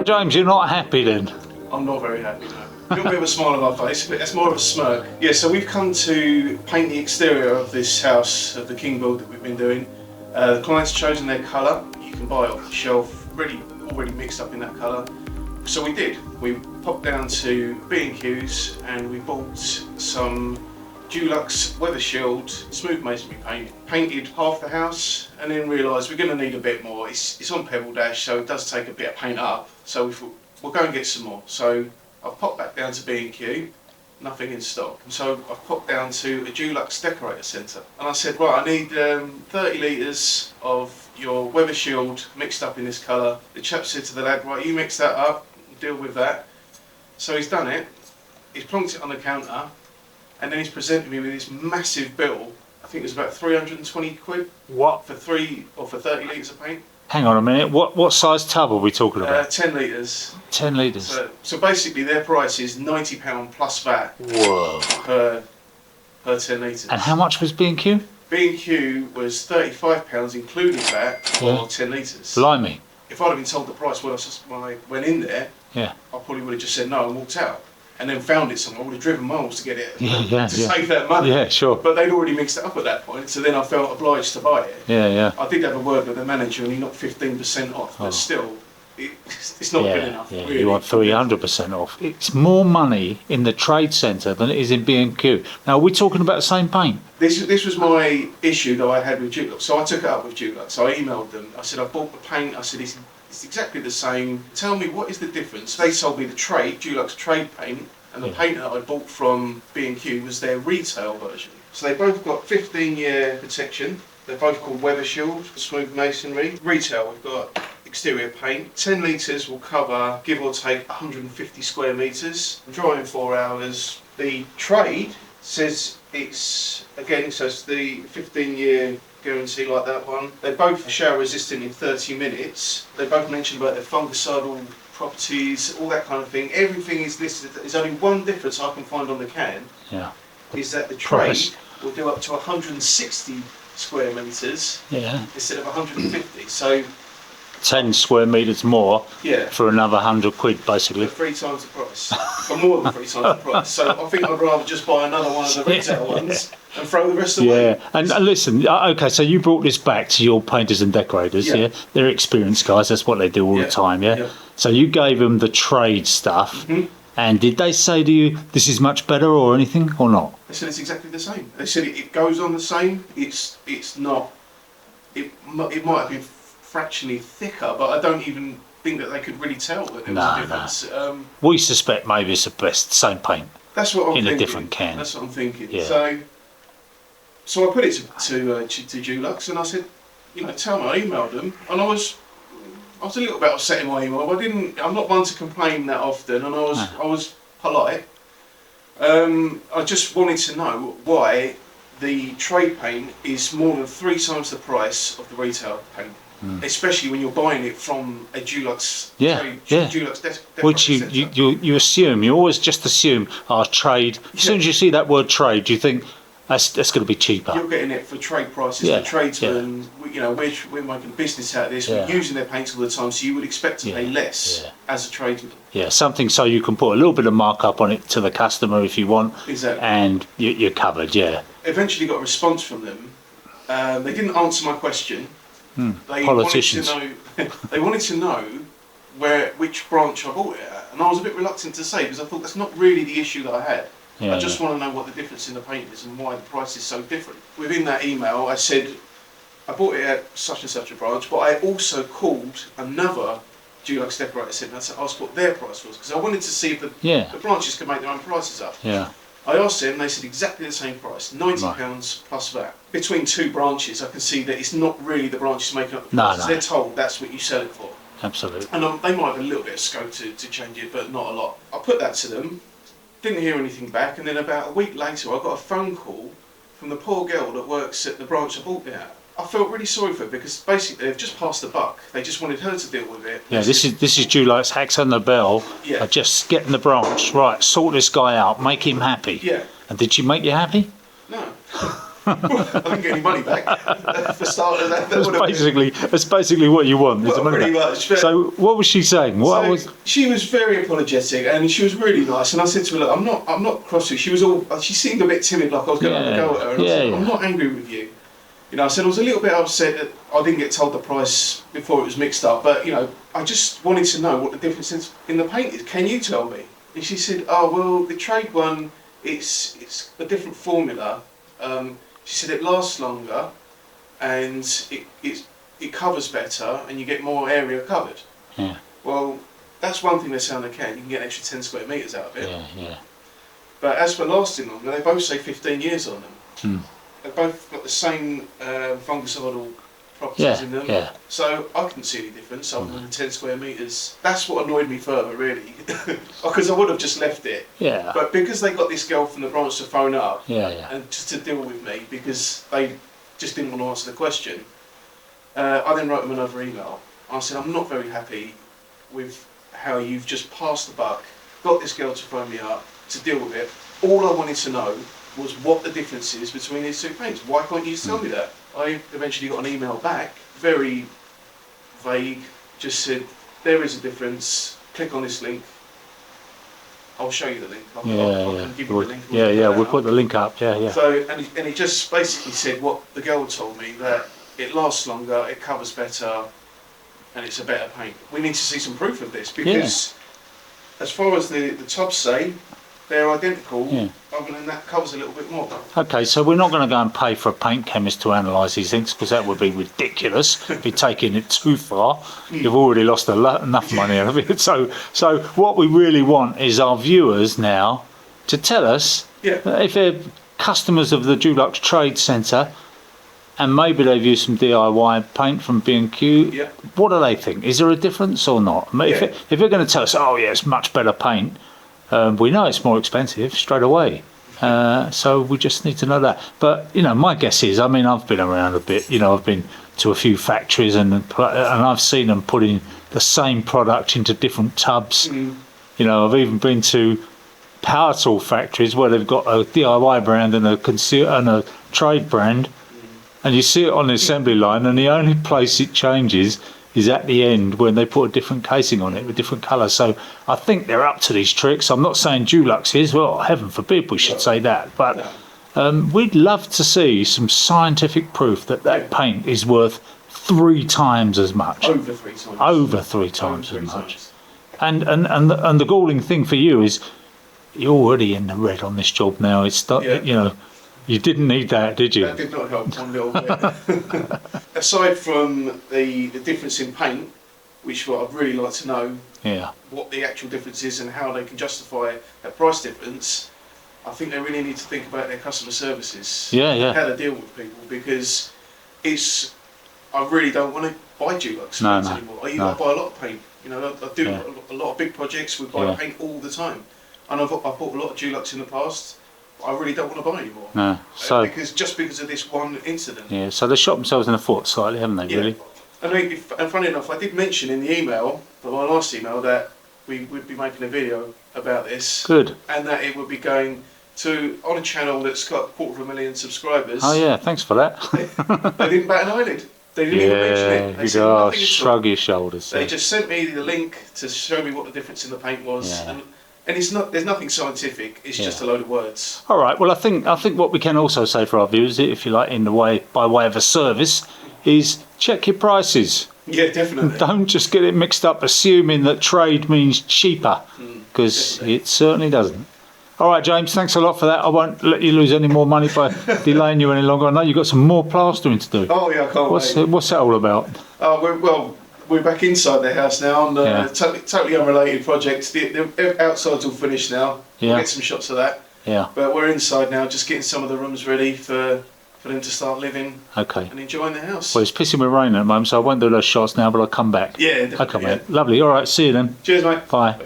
James, you're not happy then? I'm not very happy, no. A little bit of a smile on my face, but that's more of a smirk. Yeah, so we've come to paint the exterior of this house, of the King build that we've been doing. The client's chosen their colour. You can buy it off the shelf, already mixed up in that colour. So we did. We popped down to B&Q's and we bought some Dulux Weathershield smooth masonry paint. Painted half the house and then realised we're going to need a bit more. It's on Pebble Dash, so it does take a bit of paint up. So we thought we'll go and get some more. So I've popped back down to B&Q, nothing in stock. So I've popped down to a Dulux Decorator Centre and I said, right, I need 30 litres of your Weathershield mixed up in this colour. The chap said to the lad, right, you mix that up, deal with that. So he's done it, he's plonked it on the counter, and then he's presented me with this massive bill. I think it was about 320 quid. What? For 30 litres of paint. Hang on a minute, what size tub are we talking about? 10 litres. 10 litres. So basically their price is £90 plus VAT. Whoa. Per 10 litres. And how much was B&Q? B&Q was £35 including VAT for 10 litres. Blimey. If I'd have been told the price when I went in there, yeah, I probably would have just said no and walked out. And then found it somewhere. I would have driven miles to get it to save that money. Yeah, sure. But they'd already mixed it up at that point, so then I felt obliged to buy it. Yeah. I did have a word with the manager and he knocked 15% off, but still, it's not good enough. Yeah, really. you want 300% off. It's more money in the trade centre than it is in B&Q. Now, are we talking about the same paint? This was my issue that I had with Dulux, so I took it up with Dulux. So I emailed them. I said, I bought the paint. I said, it's exactly the same. Tell me, what is the difference? They sold me the Dulux trade paint, and the paint that I bought from B&Q was their retail version. So they both got 15-year protection. They're both called Weathershield, smooth masonry. Retail, we've got exterior paint. 10 litres will cover, give or take, 150 square metres. Dry in 4 hours. The trade says it's, again, so it's the 15-year guarantee like that one. They're both shower resistant in 30 minutes. They both mentioned about their fungicidal properties, all that kind of thing. Everything is listed. There's only one difference I can find on the can. Yeah. Is that the trade will do up to 160 square metres instead of 150. So 10 square metres more for another 100 quid basically. For 3 times the price. For more than 3 times the price. So I think I'd rather just buy another one of the retail ones and throw the rest away. Yeah, and listen, okay, so you brought this back to your painters and decorators, yeah? They're experienced guys, that's what they do all the time, yeah? So you gave them the trade stuff, and did they say to you, this is much better or anything, or not? They said it's exactly the same. They said it goes on the same, it's not, it might have been fractionally thicker, but I don't even think that they could really tell that there was a difference. We suspect maybe it's the best, same paint. That's what I'm thinking. In a different can. That's what I'm thinking. Yeah. So I put it to Dulux and I said, tell me, I emailed them and I was a little bit upset in my email. I'm not one to complain that often, and I was polite. I just wanted to know why the trade paint is more than 3 times the price of the retail paint. Especially when you're buying it from a Dulux Dulux which you assume, you always just assume trade. As soon as you see that word trade, you think that's going to be cheaper. You're getting it for trade prices. The tradesmen, we're making business out of this. We're using their paints all the time, so you would expect to pay less as a tradesman. Yeah, something so you can put a little bit of markup on it to the customer if you want. Exactly. And you're covered. Yeah. Eventually got a response from them. They didn't answer my question. Politicians. They wanted to know which branch I bought it at, and I was a bit reluctant to say because I thought that's not really the issue that I had. I just want to know what the difference in the paint is and why the price is so different. Within that email, I said I bought it at such and such a branch, but I also called another Dulux Decorator Centre and asked what their price was because I wanted to see if the branches could make their own prices up. Yeah. I asked them, they said exactly the same price, £90 plus VAT. Between 2 branches, I can see that it's not really the branches making up the prices. They're told that's what you sell it for. Absolutely. And they might have a little bit of scope to change it, but not a lot. I put that to them, didn't hear anything back, and then about a week later, I got a phone call from the poor girl that works at the branch I bought it at. I felt really sorry for her because basically they've just passed the buck. They just wanted her to deal with it. Yeah, this is Dulux hacks on the bell. Yeah. Just getting the branch right. Sort this guy out. Make him happy. Yeah. And did she make you happy? No. I didn't get any money back for starters. That's basically what you want. Well, pretty much. So what was she saying? She was very apologetic and she was really nice. And I said to her, look, I'm not cross with you. She seemed a bit timid, like I was going to have a go at her. And I said, I'm not angry with you. You know, I said I was a little bit upset that I didn't get told the price before it was mixed up. But, you know, I just wanted to know what the difference is in the paint is. Can you tell me? And she said, oh, well, the trade one, it's a different formula. She said it lasts longer and it covers better and you get more area covered. Yeah. Well, that's one thing they say on the can. You can get an extra 10 square metres out of it. Yeah. But as for lasting longer, they both say 15 years on them. They've both got the same fungicidal properties in them. Yeah. So I couldn't see any difference other than 10 square metres. That's what annoyed me further, really. Because I would have just left it. Yeah. But because they got this girl from the branch to phone up and just to deal with me because they just didn't want to answer the question, I then wrote them another email. I said, I'm not very happy with how you've just passed the buck, got this girl to phone me up to deal with it. All I wanted to know was what the difference is between these two paints. Why can't you tell me that? I eventually got an email back, very vague, just said, there is a difference, click on this link. I'll show you the link. I'll give you the link. We'll put the link up, So, and he just basically said what the girl told me, that it lasts longer, it covers better, and it's a better paint. We need to see some proof of this, because as far as the tubs say, they're identical, other than that covers a little bit more. Okay, so we're not going to go and pay for a paint chemist to analyse these things, because that would be ridiculous if you're taking it too far. You've already lost enough money out of it. So what we really want is our viewers now to tell us if they're customers of the Dulux Trade Centre and maybe they've used some DIY paint from B&Q, what do they think? Is there a difference or not? If they're going to tell us, oh yeah, it's much better paint, we know it's more expensive straight away. So we just need to know that. But, you know, my guess is, I mean, I've been around a bit, you know, I've been to a few factories and I've seen them putting the same product into different tubs. You know, I've even been to power tool factories where they've got a DIY brand and a trade brand, and you see it on the assembly line, and the only place it changes is at the end when they put a different casing on it with different colours. So I think they're up to these tricks. I'm not saying Dulux is, well, heaven forbid we should say that, but we'd love to see some scientific proof that paint is worth 3 times as much. Over 3 times. Over 3 times as much. And the galling thing for you is you're already in the red on this job now. It's you know, you didn't need that, did you? That did not help one little bit. Aside from the difference in paint, which what I'd really like to know, what the actual difference is and how they can justify that price difference, I think they really need to think about their customer services, how they deal with people, because I really don't want to buy Dulux paints anymore. I buy a lot of paint. You know, I do a lot of big projects. We buy paint all the time, and I've bought a lot of Dulux in the past. I really don't want to buy anymore. No, so because of this one incident. Yeah, so they shot themselves in the foot slightly, haven't they? Really. And funny enough, I did mention in the email, my last email, that we would be making a video about this. Good. And that it would be going on a channel that's got 250,000 subscribers. Oh yeah, thanks for that. They didn't bat an eyelid. They didn't even mention it. They said nothing at all. Shrug your shoulders. They just sent me the link to show me what the difference in the paint was. And it's not. There's nothing scientific. It's just a load of words. All right. Well, I think what we can also say for our viewers, if you like, by way of a service, is check your prices. Yeah, definitely. Don't just get it mixed up, assuming that trade means cheaper, because it certainly doesn't. All right, James. Thanks a lot for that. I won't let you lose any more money by delaying you any longer. I know you've got some more plastering to do. Oh yeah, I can't wait. What's that all about? We're back inside the house now on the totally unrelated project. The outside's all finished now. We'll get some shots of that. Yeah. But we're inside now, just getting some of the rooms ready for them to start living and enjoying the house. Well, it's pissing with rain at the moment, so I won't do those shots now, but I'll come back. Yeah, definitely. Okay, mate. Lovely. All right, see you then. Cheers, mate. Bye.